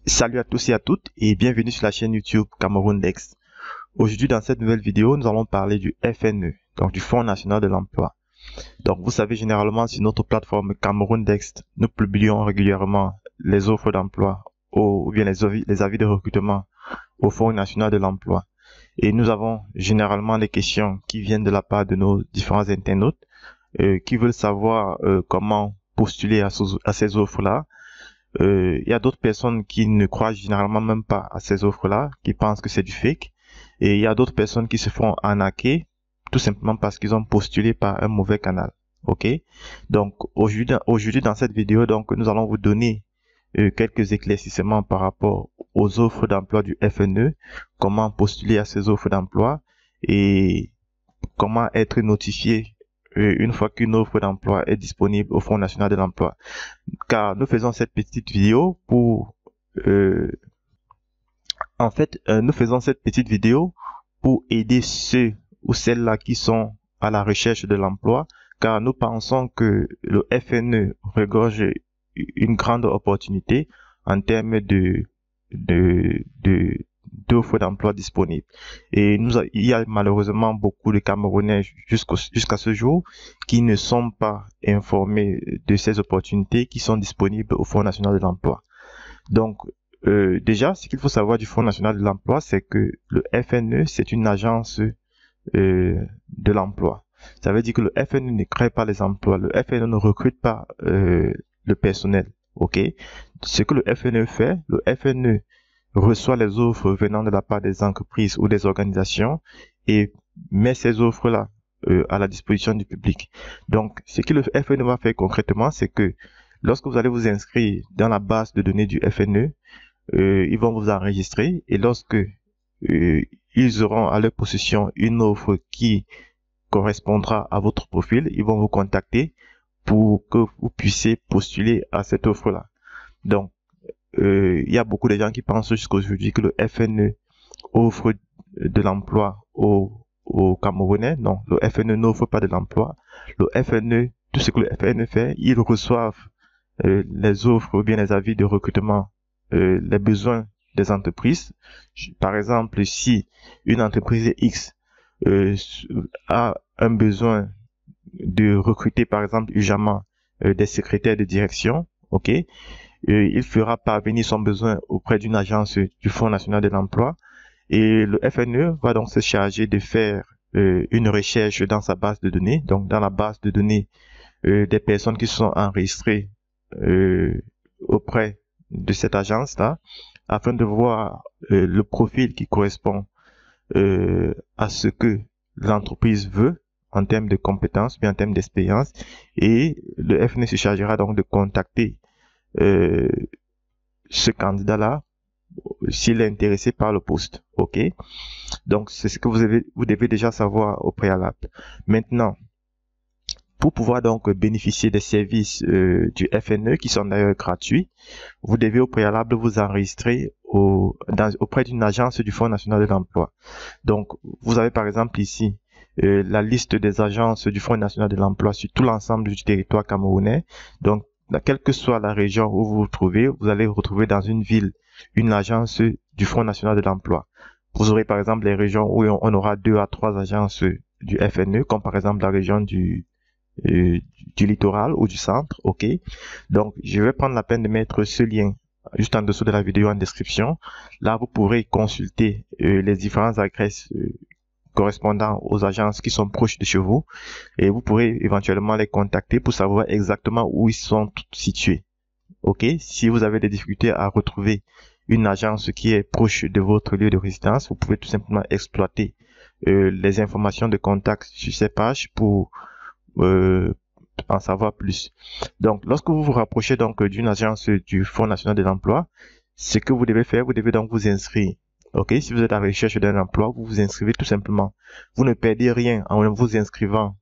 Salut à tous et à toutes et bienvenue sur la chaîne YouTube Cameroun Dex. Aujourd'hui dans cette nouvelle vidéo, nous allons parler du FNE, donc du Fonds National de l'Emploi. Donc vous savez généralement sur notre plateforme Cameroun Dex, nous publions régulièrement les offres d'emploi ou bien les avis de recrutement au Fonds National de l'Emploi. Et nous avons généralement des questions qui viennent de la part de nos différents internautes qui veulent savoir comment postuler à ces offres-là. Il y a d'autres personnes qui ne croient généralement même pas à ces offres-là, qui pensent que c'est du fake. Et il y a d'autres personnes qui se font arnaquer tout simplement parce qu'ils ont postulé par un mauvais canal. Ok? Donc aujourd'hui dans cette vidéo, donc nous allons vous donner quelques éclaircissements par rapport aux offres d'emploi du FNE, comment postuler à ces offres d'emploi et comment être notifié une fois qu'une offre d'emploi est disponible au Fonds National de l'Emploi. Car nous faisons cette petite vidéo pour nous faisons cette petite vidéo pour aider ceux ou celles-là qui sont à la recherche de l'emploi, car nous pensons que le FNE regorge une grande opportunité en termes d'offres d'emploi disponibles. Et il y a malheureusement beaucoup de Camerounais jusqu'à ce jour qui ne sont pas informés de ces opportunités qui sont disponibles au Fonds National de l'Emploi. Donc, déjà, ce qu'il faut savoir du Fonds National de l'Emploi, c'est que le FNE, c'est une agence de l'emploi. Ça veut dire que le FNE ne crée pas les emplois. Le FNE ne recrute pas le personnel. Ok? Ce que le FNE fait, le FNE reçoit les offres venant de la part des entreprises ou des organisations et met ces offres-là à la disposition du public. Donc, ce que le FNE va faire concrètement, c'est que lorsque vous allez vous inscrire dans la base de données du FNE, ils vont vous enregistrer et lorsque ils auront à leur possession une offre qui correspondra à votre profil, ils vont vous contacter pour que vous puissiez postuler à cette offre-là. Donc, il y a beaucoup de gens qui pensent jusqu'à aujourd'hui que le FNE offre de l'emploi aux Camerounais. Non, le FNE n'offre pas de l'emploi. Le FNE, tout ce que le FNE fait, ils reçoivent les offres ou bien les avis de recrutement, les besoins des entreprises. Par exemple, si une entreprise X a un besoin de recruter, par exemple, urgemment des secrétaires de direction, ok, il fera parvenir son besoin auprès d'une agence du Fonds National de l'Emploi et le FNE va donc se charger de faire une recherche dans sa base de données, donc dans la base de données des personnes qui sont enregistrées auprès de cette agence-là, afin de voir le profil qui correspond à ce que l'entreprise veut en termes de compétences, bien en termes d'expérience, et le FNE se chargera donc de contacter ce candidat-là s'il est intéressé par le poste. Ok? Donc, c'est ce que vous devez déjà savoir au préalable. Maintenant, pour pouvoir donc bénéficier des services du FNE qui sont d'ailleurs gratuits, vous devez au préalable vous enregistrer auprès d'une agence du Fonds National de l'Emploi. Donc, vous avez par exemple ici la liste des agences du Fonds National de l'Emploi sur tout l'ensemble du territoire camerounais. Donc, quelle que soit la région où vous vous trouvez, vous allez retrouver dans une ville une agence du Fonds National de l'Emploi. Vous aurez par exemple les régions où on aura 2 à 3 agences du FNE, comme par exemple la région du littoral ou du centre, ok. Donc, je vais prendre la peine de mettre ce lien juste en dessous de la vidéo en description. Là, vous pourrez consulter les différentes adresses correspondant aux agences qui sont proches de chez vous et vous pourrez éventuellement les contacter pour savoir exactement où ils sont situés. Ok, si vous avez des difficultés à retrouver une agence qui est proche de votre lieu de résidence, vous pouvez tout simplement exploiter les informations de contact sur ces pages pour en savoir plus. Donc, lorsque vous vous rapprochez donc d'une agence du Fonds National de l'Emploi, ce que vous devez faire, vous devez donc vous inscrire. Ok, si vous êtes à la recherche d'un emploi, vous vous inscrivez tout simplement. Vous ne perdez rien en vous inscrivant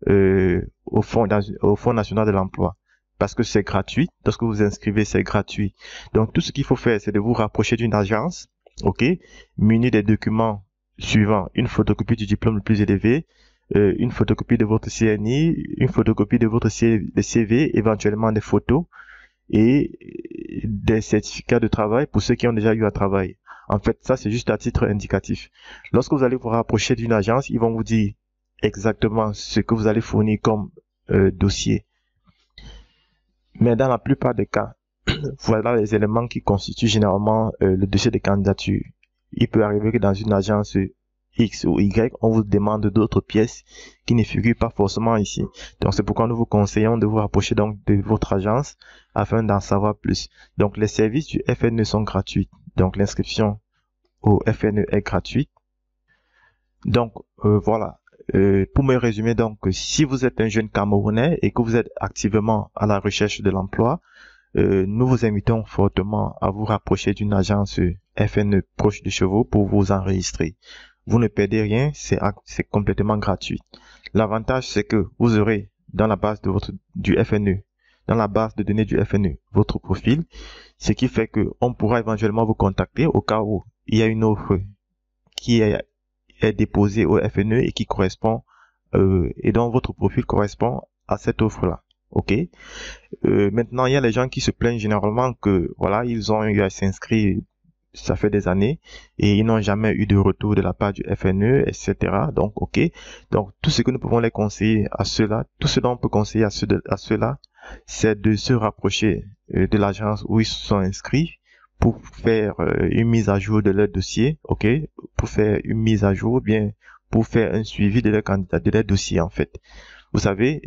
au Fonds National de l'Emploi. Parce que c'est gratuit. Lorsque vous vous inscrivez, c'est gratuit. Donc, tout ce qu'il faut faire, c'est de vous rapprocher d'une agence, ok, muni des documents suivants. Une photocopie du diplôme le plus élevé, une photocopie de votre CNI, une photocopie de votre CV, éventuellement des photos et des certificats de travail pour ceux qui ont déjà eu à travailler. En fait, ça, c'est juste à titre indicatif. Lorsque vous allez vous rapprocher d'une agence, ils vont vous dire exactement ce que vous allez fournir comme dossier. Mais dans la plupart des cas, voilà les éléments qui constituent généralement le dossier de candidature. Il peut arriver que dans une agence X ou Y, on vous demande d'autres pièces qui ne figurent pas forcément ici. Donc c'est pourquoi nous vous conseillons de vous rapprocher donc de votre agence afin d'en savoir plus. Donc les services du FNE sont gratuits. Donc l'inscription au FNE est gratuite. Donc voilà. Pour me résumer, donc si vous êtes un jeune Camerounais et que vous êtes activement à la recherche de l'emploi, nous vous invitons fortement à vous rapprocher d'une agence FNE proche de chez vous pour vous enregistrer. Vous ne perdez rien, c'est complètement gratuit. L'avantage, c'est que vous aurez dans la base du FNE, dans la base de données du FNE, votre profil, ce qui fait que on pourra éventuellement vous contacter au cas où il y a une offre qui est déposée au FNE et qui correspond, et dont votre profil correspond à cette offre-là. Ok. Maintenant, il y a les gens qui se plaignent généralement que voilà, ils ont eu à s'inscrire, ça fait des années, et ils n'ont jamais eu de retour de la part du FNE, etc. Donc, ok. Donc, tout ce que nous pouvons les conseiller à ceux-là, tout ce dont on peut conseiller à ceux-là, c'est de se rapprocher de l'agence où ils se sont inscrits pour faire une mise à jour de leur dossier, ok, pour faire une mise à jour, bien pour faire un suivi de leur candidat, de leur dossier en fait. Vous savez,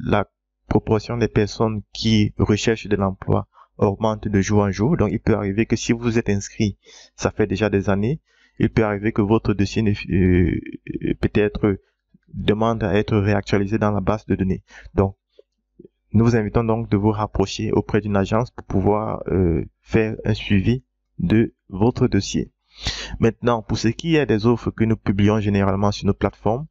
la proportion des personnes qui recherchent de l'emploi augmente de jour en jour. Donc, il peut arriver que si vous êtes inscrit, ça fait déjà des années, il peut arriver que votre dossier peut-être demande à être réactualisé dans la base de données. Donc, nous vous invitons donc de vous rapprocher auprès d'une agence pour pouvoir faire un suivi de votre dossier. Maintenant, pour ce qui est des offres que nous publions généralement sur nos plateformes,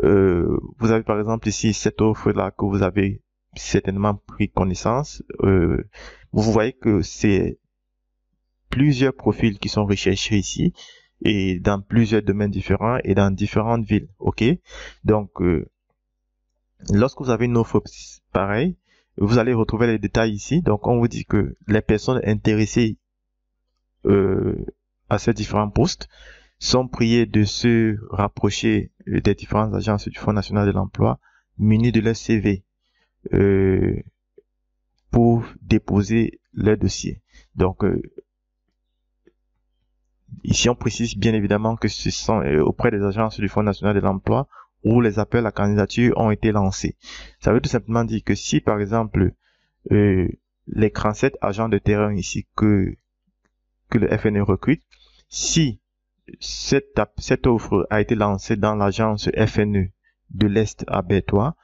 vous avez par exemple ici cette offre-là que vous avez certainement pris connaissance. Vous voyez que c'est plusieurs profils qui sont recherchés ici et dans plusieurs domaines différents et dans différentes villes. Ok, donc lorsque vous avez une offre pareille, vous allez retrouver les détails ici. Donc on vous dit que les personnes intéressées à ces différents postes sont priés de se rapprocher des différentes agences du Fonds national de l'emploi munis de leur CV pour déposer leur dossier. Donc ici on précise bien évidemment que ce sont auprès des agences du Fonds national de l'emploi où les appels à candidature ont été lancés. Ça veut tout simplement dire que si par exemple les 37 agents de terrain ici que le FNE recrute, si cette offre a été lancée dans l'agence FNE de l'Est à Bertois,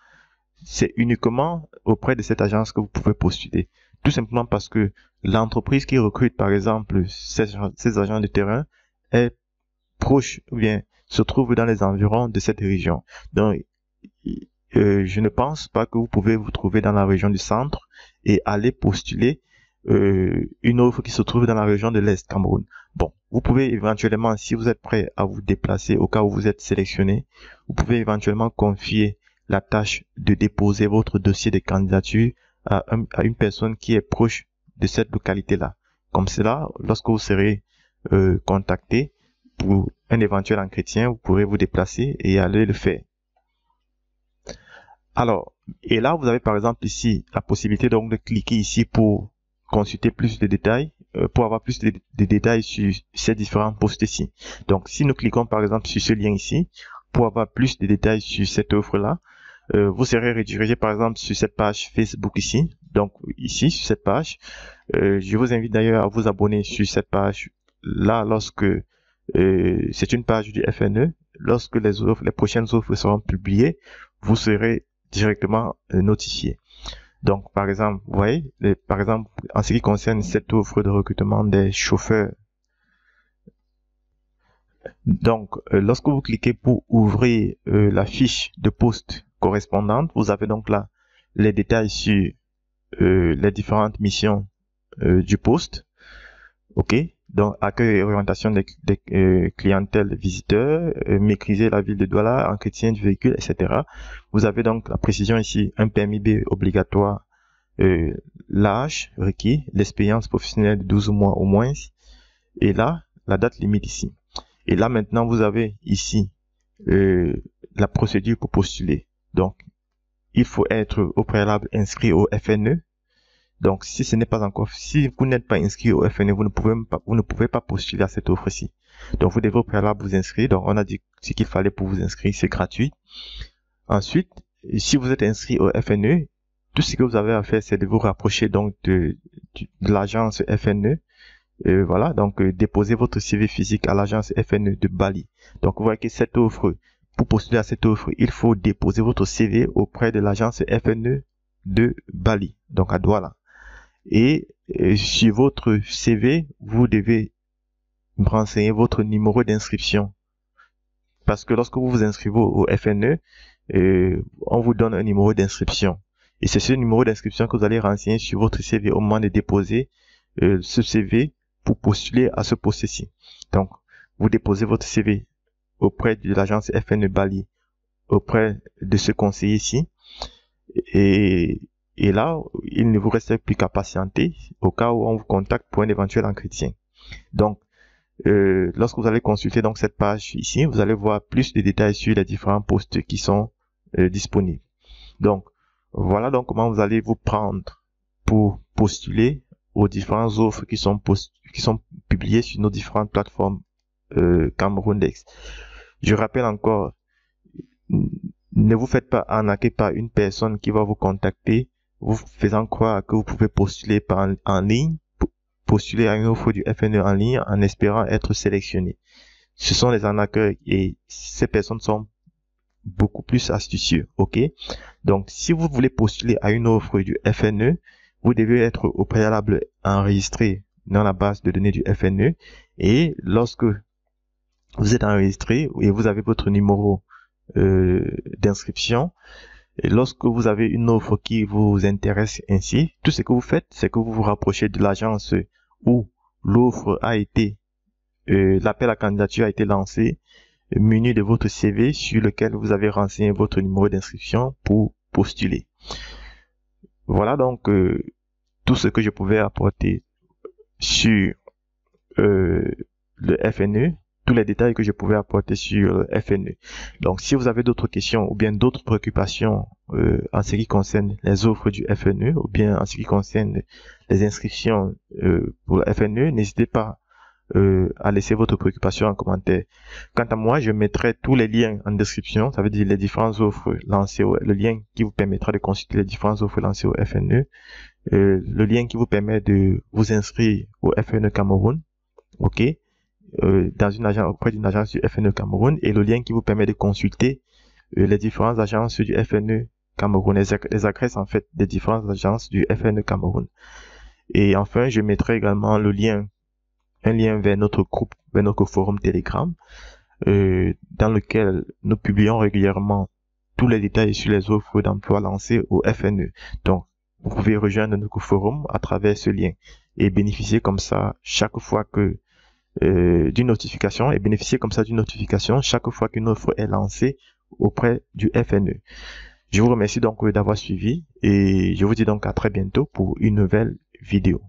c'est uniquement auprès de cette agence que vous pouvez postuler. Tout simplement parce que l'entreprise qui recrute, par exemple, ces agents de terrain est proche ou bien se trouve dans les environs de cette région. Donc, je ne pense pas que vous pouvez vous trouver dans la région du centre et aller postuler une offre qui se trouve dans la région de l'Est Cameroun. Bon, vous pouvez éventuellement, si vous êtes prêt à vous déplacer au cas où vous êtes sélectionné, vous pouvez éventuellement confier la tâche de déposer votre dossier de candidature à une personne qui est proche de cette localité-là. Comme cela, lorsque vous serez contacté pour un éventuel entretien, vous pourrez vous déplacer et aller le faire. Alors, et là, vous avez par exemple ici la possibilité donc de cliquer ici pour consulter plus de détails, pour avoir plus de détails sur ces différents postes ici. Donc, si nous cliquons par exemple sur ce lien ici, pour avoir plus de détails sur cette offre-là, vous serez redirigé par exemple sur cette page Facebook ici. Donc, ici, sur cette page, je vous invite d'ailleurs à vous abonner sur cette page-là lorsque c'est une page du FNE. Lorsque les prochaines offres seront publiées, vous serez directement notifié. Donc, par exemple, vous voyez, par exemple, en ce qui concerne cette offre de recrutement des chauffeurs, donc, lorsque vous cliquez pour ouvrir la fiche de poste correspondante, vous avez donc là les détails sur les différentes missions du poste. Ok, donc accueil et orientation des clientèles visiteurs, maîtriser la ville de Douala, entretien du véhicule, etc. Vous avez donc la précision ici, un permis B obligatoire l'âge requis, l'expérience professionnelle de 12 mois au moins, et là, la date limite ici. Et là, maintenant, vous avez ici la procédure pour postuler. Donc, il faut être au préalable inscrit au FNE. Donc, si ce n'est pas encore, si vous n'êtes pas inscrit au FNE, vous ne pouvez pas postuler à cette offre-ci. Donc, vous devez au préalable vous inscrire. Donc, on a dit ce qu'il fallait pour vous inscrire, c'est gratuit. Ensuite, si vous êtes inscrit au FNE, tout ce que vous avez à faire, c'est de vous rapprocher donc de l'agence FNE. Voilà, donc déposez votre CV physique à l'agence FNE de Bali. Donc, vous voyez que cette offre, pour postuler à cette offre, il faut déposer votre CV auprès de l'agence FNE de Bali, donc à Douala. Et sur votre CV, vous devez renseigner votre numéro d'inscription. Parce que lorsque vous vous inscrivez au FNE, on vous donne un numéro d'inscription. Et c'est ce numéro d'inscription que vous allez renseigner sur votre CV au moment de déposer ce CV pour postuler à ce poste-ci. Donc, vous déposez votre CV auprès de l'agence FNE Bali, auprès de ce conseiller ici. Et là, il ne vous reste plus qu'à patienter au cas où on vous contacte pour un éventuel entretien. Donc, lorsque vous allez consulter donc cette page ici, vous allez voir plus de détails sur les différents postes qui sont disponibles. Donc, voilà donc comment vous allez vous prendre pour postuler aux différentes offres qui sont publiées sur nos différentes plateformes Cameroundex. Je rappelle encore, ne vous faites pas arnaquer par une personne qui va vous contacter, vous faisant croire que vous pouvez postuler en ligne, postuler à une offre du FNE en ligne en espérant être sélectionné. Ce sont les arnaqueurs et ces personnes sont beaucoup plus astucieux, ok? Donc, si vous voulez postuler à une offre du FNE, vous devez être au préalable enregistré dans la base de données du FNE et lorsque vous êtes enregistré et vous avez votre numéro d'inscription, et lorsque vous avez une offre qui vous intéresse ainsi, tout ce que vous faites, c'est que vous vous rapprochez de l'agence où l'offre a été, l'appel à candidature a été lancé, menu de votre CV sur lequel vous avez renseigné votre numéro d'inscription pour postuler. Voilà donc tout ce que je pouvais apporter sur le FNE, tous les détails que je pouvais apporter sur le FNE. Donc, si vous avez d'autres questions ou bien d'autres préoccupations en ce qui concerne les offres du FNE ou bien en ce qui concerne les inscriptions pour le FNE, n'hésitez pas à laisser votre préoccupation en commentaire. Quant à moi, je mettrai tous les liens en description, ça veut dire les différentes offres lancées, le lien qui vous permettra de consulter les différentes offres lancées au FNE, le lien qui vous permet de vous inscrire au FNE Cameroun, ok, dans une agence, auprès d'une agence du FNE Cameroun, et le lien qui vous permet de consulter les différentes agences du FNE Cameroun, les adresses en fait des différentes agences du FNE Cameroun. Et enfin, je mettrai également un lien vers notre groupe, vers notre forum Telegram, dans lequel nous publions régulièrement tous les détails sur les offres d'emploi lancées au FNE. Donc, vous pouvez rejoindre notre forum à travers ce lien et bénéficier comme ça chaque fois que d'une notification chaque fois qu'une offre est lancée auprès du FNE. Je vous remercie donc d'avoir suivi et je vous dis donc à très bientôt pour une nouvelle vidéo.